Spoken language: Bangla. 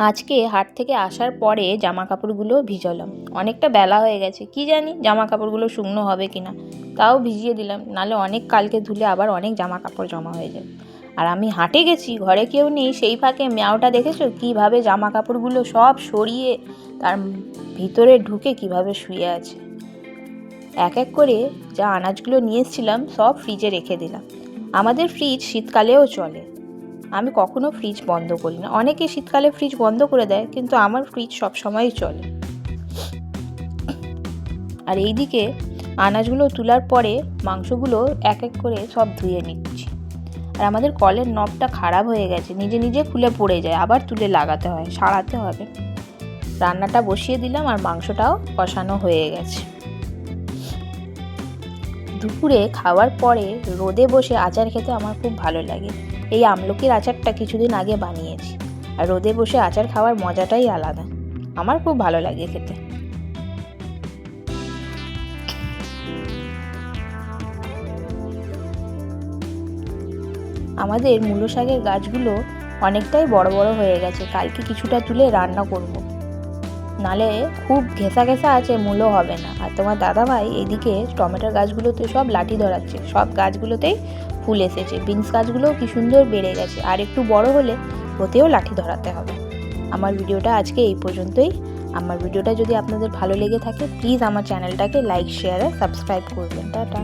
আজকে হাট থেকে আসার পরে জামা কাপড়গুলো ভিজালাম। অনেকটা বেলা হয়ে গেছে, কি জানি জামা কাপড়গুলো শুকনো হবে কিনা, তাও ভিজিয়ে দিলাম, নালে অনেক কালকে ধুলে আবার অনেক জামা কাপড় জমা হয়ে যাবে। আর আমি হাটে গেছি, ঘরে কেউ নেই, সেই ফাঁকে ম্যাওটা দেখেছো কীভাবে জামা কাপড়গুলো সব সরিয়ে তার ভিতরে ঢুকে কিভাবে শুয়ে আছে। এক এক করে যা আনাজগুলো নিয়ে এসেছিলাম সব ফ্রিজে রেখে দিলাম। আমাদের ফ্রিজ শীতকালেও চলে, আমি কখনো ফ্রিজ বন্ধ করি না। অনেকে শীতকালে ফ্রিজ বন্ধ করে দেয়, কিন্তু আমার ফ্রিজ সবসময়ই চলে। আর এইদিকে আনাজগুলো তোলার পরে মাংসগুলো এক এক করে সব ধুয়ে নিচ্ছি। আর আমাদের কলের নবটা খারাপ হয়ে গেছে, নিজে নিজে খুলে পড়ে যায়, আবার তুলে লাগাতে হয়, সারাতে হবে। রান্নাটা বসিয়ে দিলাম আর মাংসটাও কষানো হয়ে গেছে। দুপুরে খাওয়ার পরে রোদে বসে আচার খেতে আমার খুব ভালো লাগে। এই আমলকির আচারটা কিছুদিন আগে বানিয়েছি, আর রোদে বসে আচার খাওয়ার মজাটাই আলাদা, আমার খুব ভালো লাগে খেতে। আমাদের মূলো শাকের গাছগুলো অনেকটাই বড় বড় হয়ে গেছে, কালকে কিছুটা তুলে রান্না করব, নালে খুব ঘেঁষা ঘেঁষা আছে, মূলো হবে না। আর তোমার দাদাভাই এদিকে টমেটোর গাছগুলোতে সব লাঠি ধরাচ্ছে, সব গাছগুলোতেই ফুল এসেছে। বিনস গাছগুলোও কি সুন্দর বেড়ে গেছে, আর একটু বড় হলে ওতেও লাঠি ধরাতে হবে। আমার ভিডিওটা আজকে এই পর্যন্তই। আমার ভিডিওটা যদি আপনাদের ভালো লেগে থাকে প্লিজ আমার চ্যানেলটাকে লাইক, শেয়ার আর সাবস্ক্রাইব করবেন। টাটা।